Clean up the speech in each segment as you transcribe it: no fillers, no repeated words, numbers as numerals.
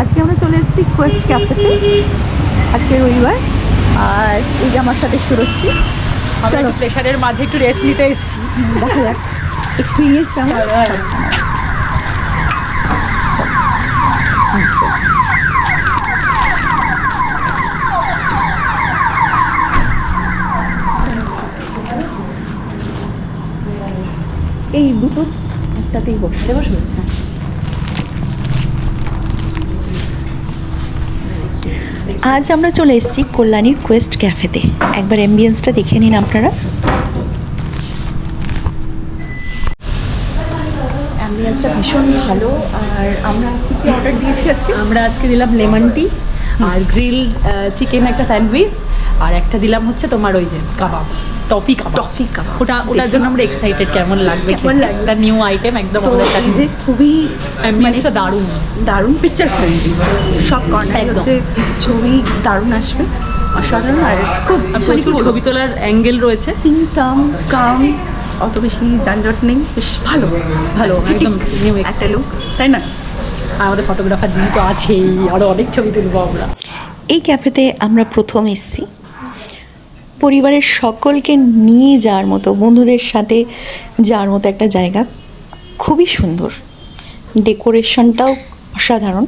আজকে আমরা চলে এসেছি কোয়েস্ট ক্যাফেতে, আজকে রবিবার। আর এই যে আমার সাথে সুরশ্রী, চলো প্রেশারের মাঝে একটু রেস্ট নিতে এসেছি, দেখা যাক এক্সপিরিয়েন্স কেমন। এই দুটো একটাতেই বসবে বসবে। আজ আমরা চলে এসেছি কল্যাণীর কোয়েস্ট ক্যাফেতে। একবার অ্যাম্বিয়েন্সটা দেখে নিন আপনারা। অ্যাম্বিয়েন্সটা ভীষণ ভালো। আর আমরা কী কী অর্ডার দিয়েছি আজকে? আমরা আজকে দিলাম লেমন টি আর গ্রিল চিকেন একটা স্যান্ডউইচ, আর একটা দিলাম হচ্ছে তোমার ওই যে কাবাব, টফি কাবাব। ওটার জন্য আমরা এক্সাইটেড, কেমন লাগবে একটা নিউ আইটেম একদম আমাদের কাছে। যে খুবই অ্যাম্বিয়েন্সটা দারুণ দারুণ, পিকচার ফ্রেন্ডলি, সব কর্নার হচ্ছে ছবি দারুণ আসবে, অসাধারণ। আর খুব প্রচুর ছবি তোলার অ্যাঙ্গেল রয়েছে, সিং সাম কাম, অত বেশি যানজট নেই, বেশ ভালো ভালো একদম নিউ একটা লুক, তাই না? আর আমাদের ফটোগ্রাফার দিদি তো আছেই, আরও অনেক ছবি তুলবো আমরা। এই ক্যাফেতে আমরা প্রথম এসেছি, পরিবারের সকলকে নিয়ে যাওয়ার মতো, বন্ধুদের সাথে যাওয়ার মতো একটা জায়গা, খুবই সুন্দর, ডেকোরেশনটাও অসাধারণ।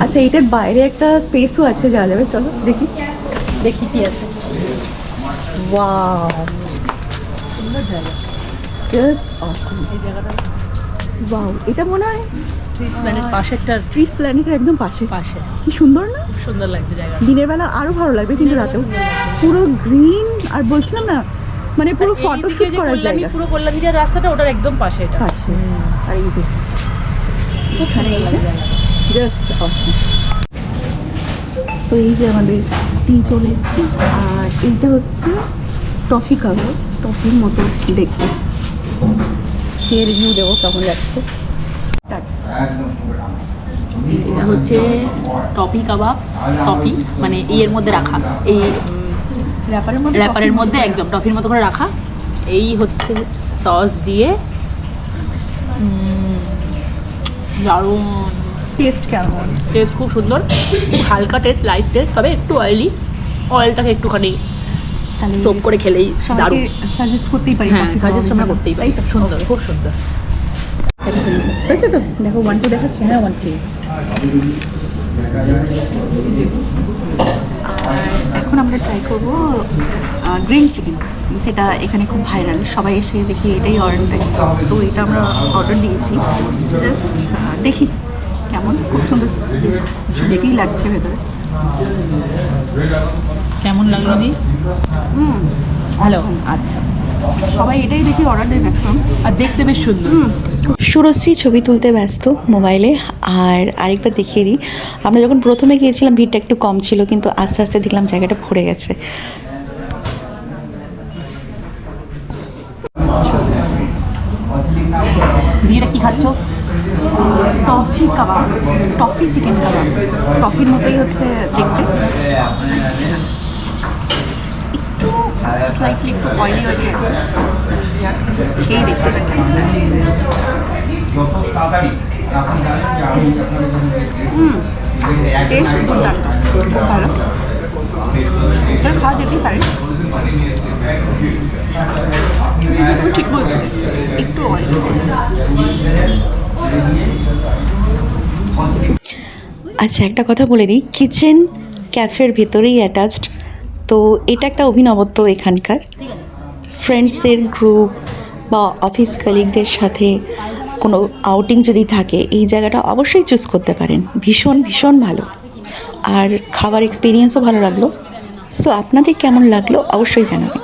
আচ্ছা, এইটার বাইরে একটা স্পেসও আছে, যাওয়া যাবে, চলো দেখি দেখি কি আছে। ওয়াও, সুন্দর জায়গা, জাস্ট অসম এই জায়গাটা। ওয়াও, এটা মনে হয় ট্রিস প্ল্যানেট পাশে, একটা ট্রিস প্ল্যানেটের একদম পাশে। পাশে কি সুন্দর না? সুন্দর লাগছে জায়গা। দিনের বেলা আরো ভালো লাগবে, কিন্তু রাতেও পুরো গ্রিন। আর বলছিলাম না, মানে পুরো ফটোশুট করার জায়গা। পুরো কল্যাণী যে রাস্তাটা, ওটার একদম পাশে এটা। পাশে। আর এই যে ওখানে জাস্ট অসম। তো এই যে আমাদের টি চলে এসেছি, আর এইটা হচ্ছে টফি কাবাব, টফির মতো দেখতে। খেয়ে রিভিউ দেবো কেমন লাগছে। এটা হচ্ছে টফি কাবাব, টফি মানে এর মধ্যে রাখা, এই র্যাপারের মধ্যে একদম টফির মতো করে রাখা। এই হচ্ছে সস দিয়ে, দারুণ টেস্ট কেমন? টেস্ট খুব সুন্দর, খুব হালকা টেস্ট, লাইট টেস্ট, তবে একটু অয়েলি, অয়েলটাকে একটুখানি সোপ করে খেলেই দারুণ। সাজেস্ট করতেই পারি। হ্যাঁ, সাজেস্ট আমরা করতেই পারি। সুন্দর, খুব সুন্দর হয়েছে তো, দেখো 1 2 দেখাচ্ছে। হ্যাঁ, 1 প্লেট। এখন আমরা ট্রাই করবো গ্রিন চিকেন, যেটা এখানে খুব ভাইরাল, সবাই এসে দেখি এটাই অর্ডার দেয়। তো এটা আমরা অর্ডার দিয়েছি, জাস্ট দেখি কেমন। খুব সুন্দর, জুসি লাগছে ভেতরে। কেমন লাগলো দি? ভালো, আচ্ছা। সবাই এটাই দেখি অর্ডার দেয় ম্যাক্সিমাম, আর দেখতে বেশ সুন্দর। সুরশ্রী ছবি তুলতে ব্যস্ত মোবাইলে। আর আরেকবার দেখিয়ে দিই, আমরা যখন প্রথমে গিয়েছিলাম ভিড়টা একটু কম ছিল, কিন্তু আস্তে আস্তে দেখলাম জায়গাটা ভরে গেছে। দিদিরা কি খাচ্ছ? টফি কাবাব, টফি চিকেন কাবাব, টফির মতোই হচ্ছে দেখতে। আচ্ছা, একটু স্লাইটলি একটু অয়েলি আছে, খেয়ে দেখি এটা কেমন লাগে। টেস্ট দুর্দান্ত, খুব ভালো, এটা খাওয়া যেতেই পারে। ঠিক বলছি, একটু অয়েলি। আচ্ছা, একটা কথা বলে দিই, কিচেন ক্যাফের ভেতরেই অ্যাটাচড। তো এটা একটা অভিনবত্ব এখানকার। ফ্রেন্ডসদের গ্রুপ বা অফিস কলিগদের সাথে কোনো আউটিং যদি থাকে, এই জায়গাটা অবশ্যই চুজ করতে পারেন। ভীষণ ভীষণ ভালো, আর খাবার এক্সপিরিয়েন্সও ভালো লাগলো। সো আপনাদের কেমন লাগলো অবশ্যই জানাবেন।